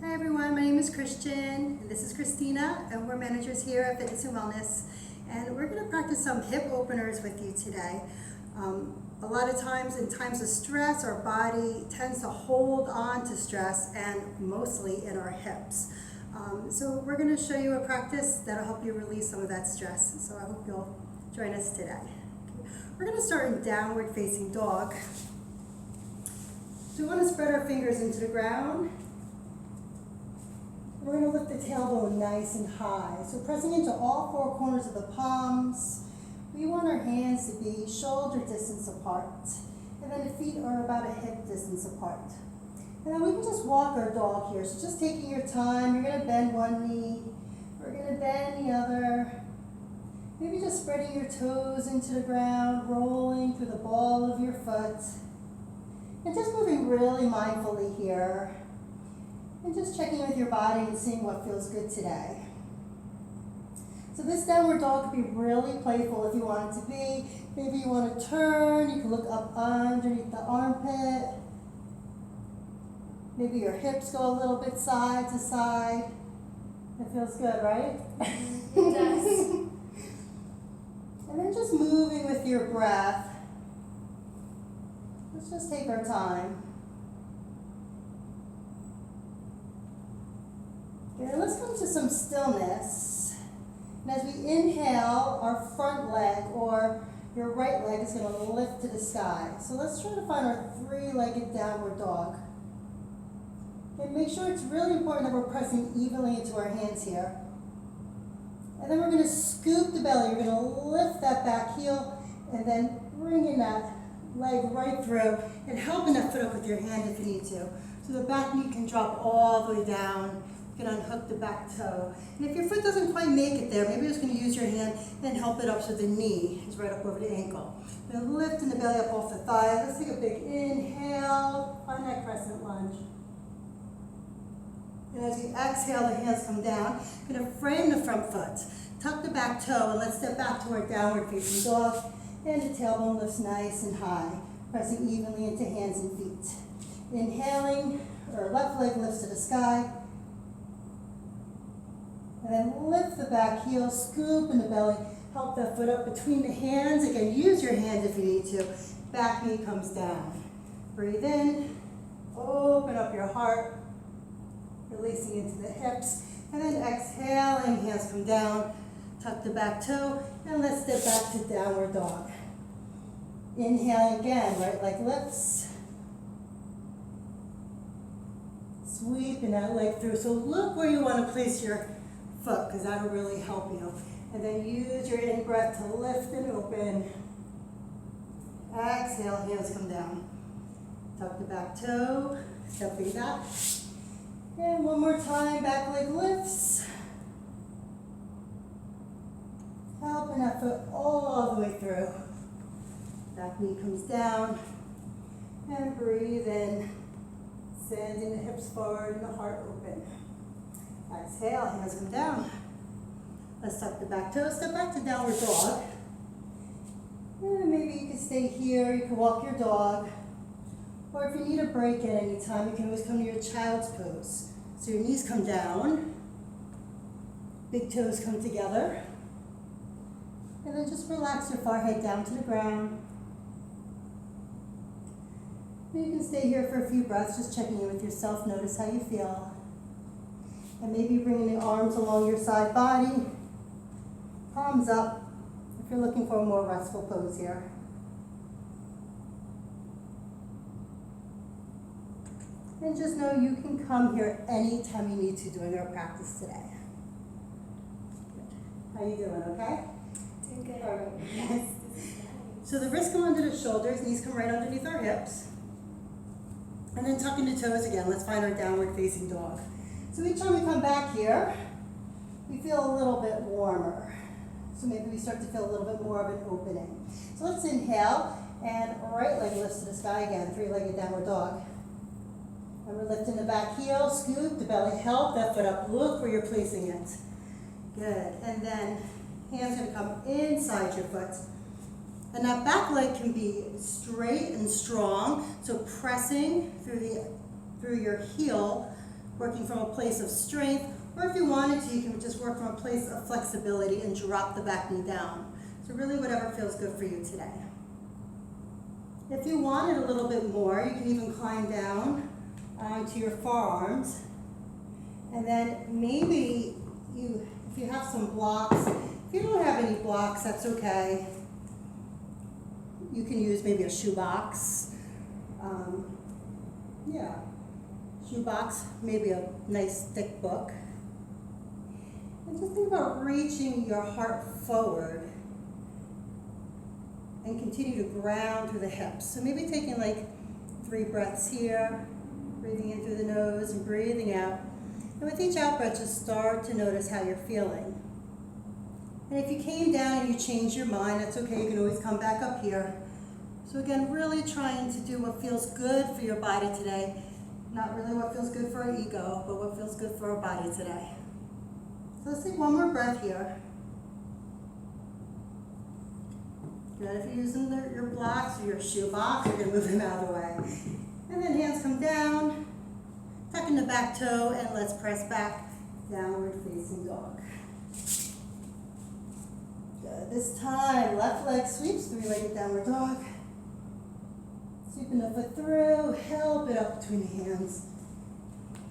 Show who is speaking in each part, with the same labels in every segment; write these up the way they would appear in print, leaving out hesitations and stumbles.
Speaker 1: Hi everyone, my name is Christian and this is Christina and we're managers here at Fitness and Wellness, and we're going to practice some hip openers with you today. A lot of times in times of stress, our body tends to hold on to stress, and mostly in our hips. So we're going to show you a practice that'll help you release some of that stress. So I hope you'll join us today. We're going to start in downward facing dog. So we want to spread our fingers into the ground. We're going to lift the tailbone nice and high. So pressing into all four corners of the palms. We want our hands to be shoulder distance apart. And then the feet are about a hip distance apart. And then we can just walk our dog here. So just taking your time, you're going to bend one knee. We're going to bend the other. Maybe just spreading your toes into the ground, rolling through the ball of your foot. And just moving really mindfully here. And just checking with your body and seeing what feels good today. So this downward dog could be really playful if you want it to be. Maybe you want to turn, you can look up underneath the armpit. Maybe your hips go a little bit side to side. It feels good, right?
Speaker 2: It does.
Speaker 1: And then just moving with your breath. Let's just take our time. Okay, let's come to some stillness. And as we inhale, our front leg or your right leg is going to lift to the sky. So let's try to find our three-legged downward dog. Okay, make sure it's really important that we're pressing evenly into our hands here. And then we're going to scoop the belly. You're going to lift that back heel and then bringing that leg right through and helping that foot up with your hand if you need to. So the back knee can drop all the way down. You can unhook the back toe. And if your foot doesn't quite make it there, maybe you're just going to use your hand and help it up so the knee is right up over the ankle. Then lifting the belly up off the thigh. Let's take a big inhale. Find that crescent lunge. And as you exhale, the hands come down. You're going to frame the front foot. Tuck the back toe and let's step back to our downward facing dog. And the tailbone lifts nice and high, pressing evenly into hands and feet. Inhaling, our left leg lifts to the sky. And then lift the back heel, scoop in the belly, help that foot up between the hands. Again, use your hands if you need to. Back knee comes down. Breathe in, open up your heart, releasing into the hips. And then exhaling, hands come down, tuck the back toe, and let's step back to downward dog. Inhaling again, right leg lifts. Sweeping that leg through. So look where you want to place your foot, because that'll really help you. And then use your in-breath to lift and open. Exhale, hands come down. Tuck the back toe, stepping back. And one more time, back leg lifts. Helping that foot all the way through. Back knee comes down. And breathe in. Sending the hips forward and the heart open. Exhale, hands come down. Let's tuck the back toe, step back to downward dog. And maybe you can stay here, you can walk your dog. Or if you need a break at any time, you can always come to your child's pose. So your knees come down, big toes come together. And then just relax your forehead down to the ground. And you can stay here for a few breaths, just checking in with yourself, notice how you feel. And maybe bringing the arms along your side body, palms up, if you're looking for a more restful pose here. And just know you can come here anytime you need to during our practice today. Good. How you doing, okay?
Speaker 2: Doing good.
Speaker 1: All right.
Speaker 2: Yes.
Speaker 1: So the wrists come under the shoulders, knees come right underneath our hips. And then tucking the toes again. Let's find our downward facing dog. So each time we come back here, we feel a little bit warmer. So maybe we start to feel a little bit more of an opening. So let's inhale, and right leg lifts to the sky again, three-legged downward dog. And we're lifting the back heel, scoop the belly, help that foot up. Look where you're placing it. Good. And then hands going to come inside your foot. And that back leg can be straight and strong, so pressing through your heel working from a place of strength, or if you wanted to, you can just work from a place of flexibility and drop the back knee down. So really whatever feels good for you today. If you wanted a little bit more, you can even climb down onto your forearms. And then maybe if you have some blocks, if you don't have any blocks, that's okay. You can use maybe a shoebox. Shoebox, maybe a nice thick book. And just think about reaching your heart forward and continue to ground through the hips. So maybe taking like 3 breaths here, breathing in through the nose and breathing out. And with each out breath, just start to notice how you're feeling. And if you came down and you changed your mind, that's okay, you can always come back up here. So again, really trying to do what feels good for your body today. Not really what feels good for our ego, but what feels good for our body today. So let's take one more breath here. Good, if you're using your blocks or your shoe box, you're gonna move them out of the way. And then hands come down, tuck in the back toe, and let's press back, downward facing dog. Good, this time, left leg sweeps, 3-legged downward dog. Sweeping the foot through, help it up between the hands.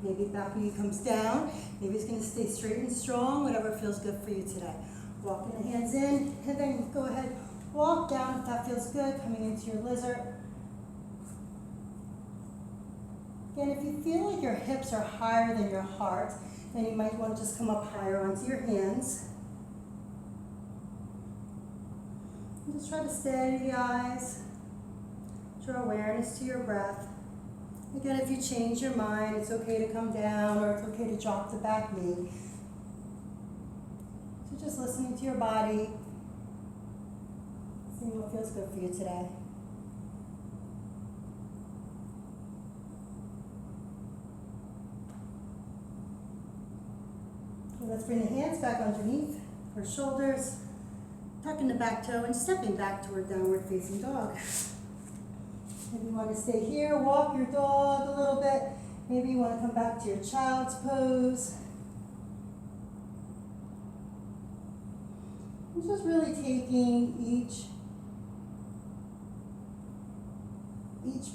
Speaker 1: Maybe back knee comes down. Maybe it's going to stay straight and strong, whatever feels good for you today. Walking the hands in, and then go ahead, walk down if that feels good, coming into your lizard. Again, if you feel like your hips are higher than your heart, then you might want to just come up higher onto your hands. And just try to steady the eyes. Draw awareness to your breath. Again, if you change your mind, it's okay to come down or it's okay to drop the back knee. So just listening to your body, seeing what feels good for you today. So let's bring the hands back underneath our shoulders, tucking the back toe and stepping back toward downward facing dog. If you want to stay here, walk your dog a little bit. Maybe you want to come back to your child's pose. And just really taking each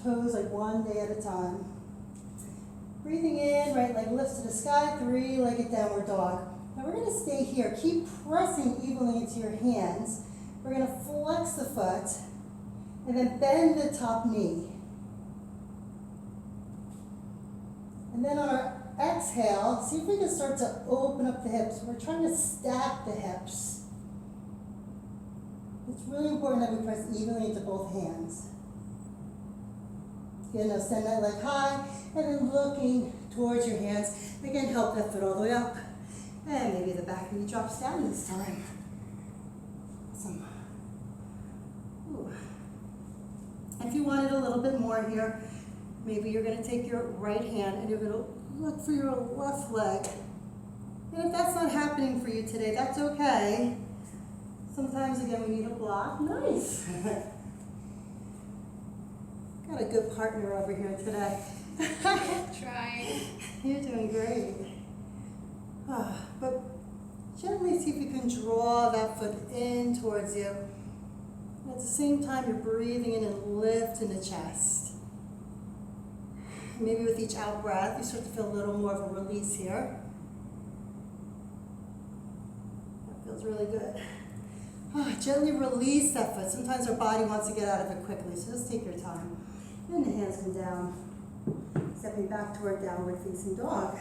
Speaker 1: pose like one day at a time. Breathing in, right leg lifts to the sky, 3-legged downward dog. Now we're going to stay here. Keep pressing evenly into your hands. We're going to flex the foot. And then bend the top knee. And then on our exhale, see if we can start to open up the hips. We're trying to stack the hips. It's really important that we press evenly into both hands. Again, now send that leg high, and then looking towards your hands. Again, help that foot all the way up. And maybe the back knee drops down this time. Awesome. Ooh. If you wanted a little bit more here, maybe you're going to take your right hand and you're going to look for your left leg. And if that's not happening for you today, that's okay. Sometimes, again, we need a block. Nice. Got a good partner over here today.
Speaker 2: Trying.
Speaker 1: You're doing great. But gently see if you can draw that foot in towards you. At the same time, you're breathing in and lifting the chest. Maybe with each out breath, you start to feel a little more of a release here. That feels really good. Gently release that foot. Sometimes our body wants to get out of it quickly, so just take your time. And the hands come down, stepping back toward downward facing dog.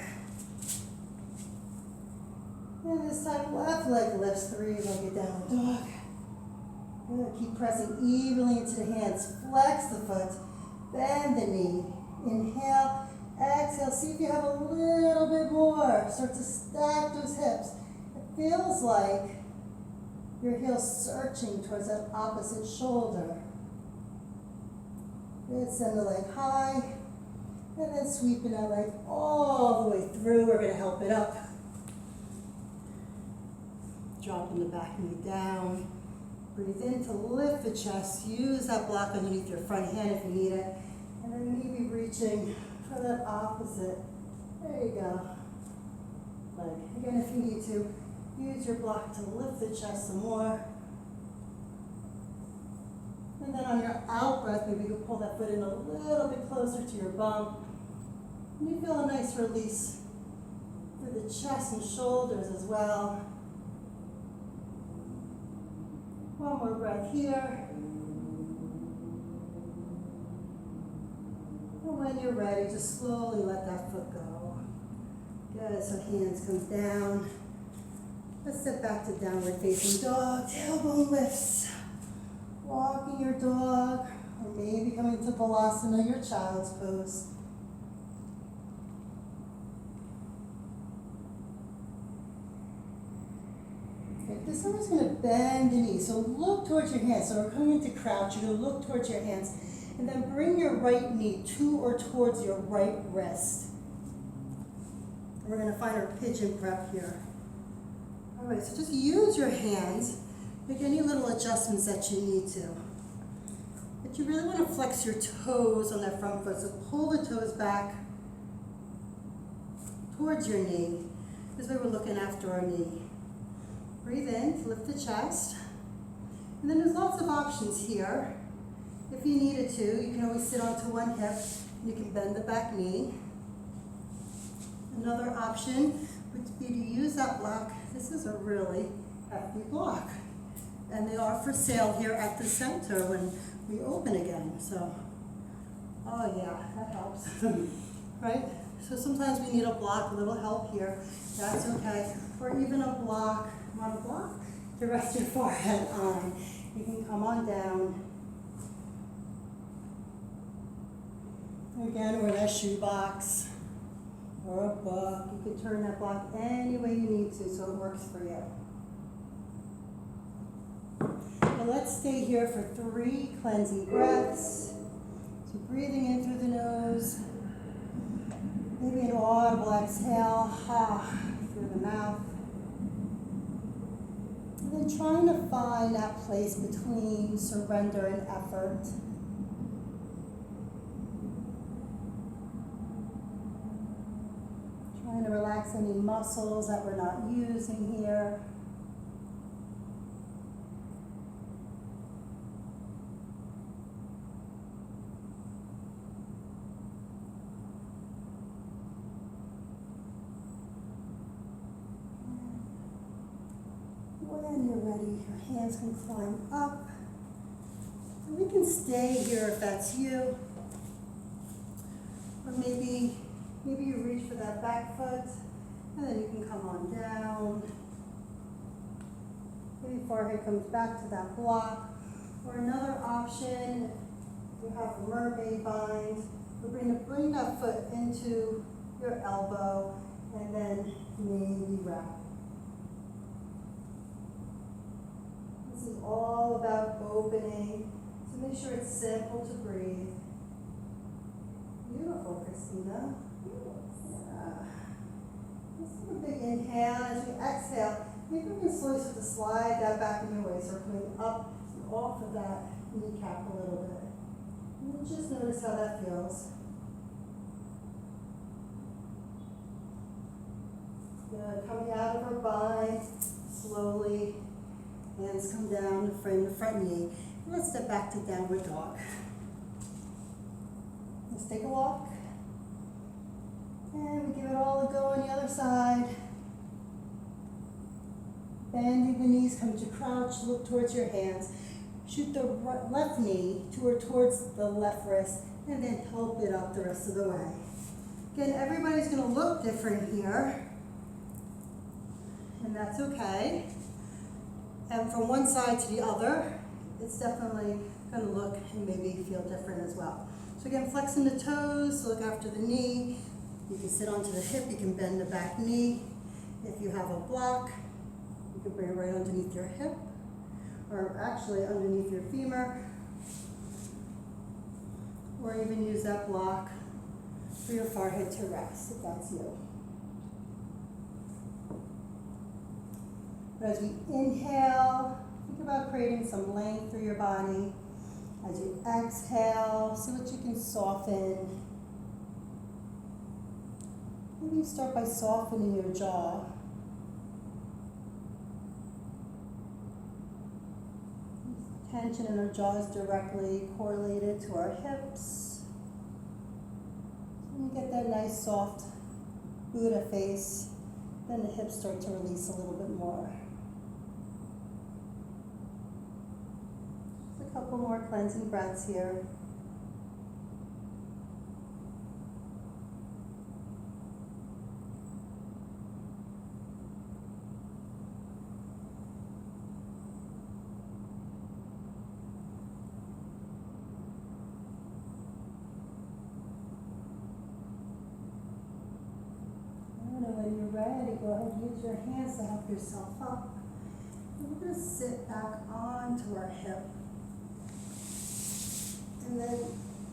Speaker 1: And this time, left leg lifts, 3-legged downward dog. Good. Keep pressing evenly into the hands. Flex the foot, bend the knee. Inhale, exhale. See if you have a little bit more. Start to stack those hips. It feels like your heel's searching towards that opposite shoulder. Good. Send the leg high, and then sweeping that leg all the way through. We're going to help it up. Dropping the back knee down. Breathe in to lift the chest. Use that block underneath your front hand if you need it. And then maybe reaching for that opposite There you go. Leg. Again, if you need to, use your block to lift the chest some more. And then on your out breath, maybe you can pull that foot in a little bit closer to your bum. And you feel a nice release through the chest and shoulders as well. One more breath here. And when you're ready, just slowly let that foot go. Good, so hands come down. Let's step back to downward facing dog, tailbone lifts. Walking your dog, or maybe coming to Balasana, your child's pose. Okay, this time we're just going to bend the knee. So look towards your hands. So we're coming into crouch. You're going to look towards your hands. And then bring your right knee to or towards your right wrist. And we're going to find our pigeon prep here. All right, so just use your hands. Make any little adjustments that you need to. But you really want to flex your toes on that front foot. So pull the toes back towards your knee. This way we're looking after our knee. Breathe in, lift the chest. And then there's lots of options here. If you needed to, you can always sit onto one hip. You can bend the back knee. Another option would be to use that block. This is a really hefty block. And they are for sale here at the center when we open again. So, oh yeah, that helps, right? So sometimes we need a block, a little help here. That's okay. Or even a block, want a block to rest your forehead on. You can come on down. Again, or that shoe box or a book. You can turn that block any way you need to so it works for you. Let's stay here for 3 cleansing breaths. So breathing in through the nose, maybe an audible exhale, through the mouth. And then trying to find that place between surrender and effort. Trying to relax any muscles that we're not using here. When you're ready, your hands can climb up. And we can stay here if that's you. Or maybe you reach for that back foot, and then you can come on down. Maybe forehead comes back to that block. Or another option, you have the mermaid bind. We're going to bring that foot into your elbow, and then maybe wrap. This is all about opening, so make sure it's simple to breathe. Beautiful, Christina. Yeah. Let's do a big inhale. As we exhale, maybe we can slowly start to slide that back in your waist, or coming up and off of that kneecap a little bit. And just notice how that feels. Good. Coming out of our bind, slowly. Hands come down to frame the front knee. And let's step back to downward dog. Let's take a walk. And we give it all a go on the other side. Bending the knees, come to crouch, look towards your hands. Shoot the left knee towards the left wrist, and then help it up the rest of the way. Again, everybody's going to look different here, and that's okay. And from one side to the other, it's definitely going to look and maybe feel different as well. So again, flexing the toes, look after the knee. You can sit onto the hip, you can bend the back knee. If you have a block, you can bring it right underneath your hip, or actually underneath your femur, or even use that block for your forehead to rest, if that's you. As we inhale, think about creating some length through your body. As you exhale, see what you can soften. Maybe you start by softening your jaw. Tension in our jaw is directly correlated to our hips. When you get that nice soft Buddha face, then the hips start to release a little bit more. Just a couple more cleansing breaths here. When you're ready, go ahead and use your hands to help yourself up. And we're going to sit back onto our hip. And then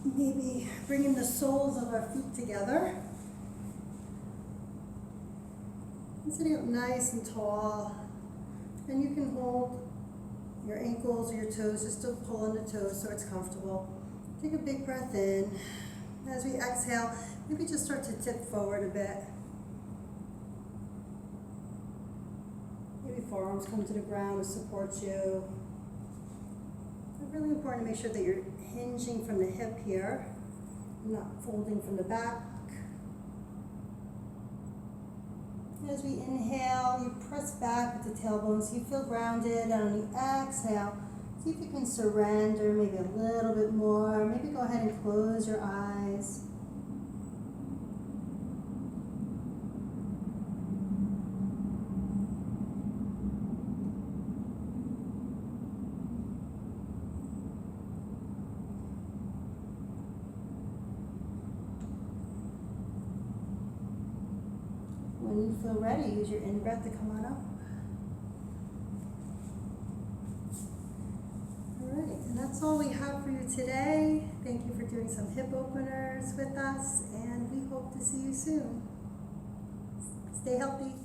Speaker 1: maybe bringing the soles of our feet together. And sitting up nice and tall. And you can hold your ankles or your toes, just to pull on the toes so it's comfortable. Take a big breath in. As we exhale, maybe just start to tip forward a bit. Maybe forearms come to the ground to support you. It's really important to make sure that you're hinging from the hip here, not folding from the back. As we inhale, you press back with the tailbone so you feel grounded. And on the exhale, see if you can surrender maybe a little bit more. Maybe go ahead and close your eyes. When you feel ready, use your in-breath to come on up. All right, and that's all we have for you today. Thank you for doing some hip openers with us, and we hope to see you soon. Stay healthy.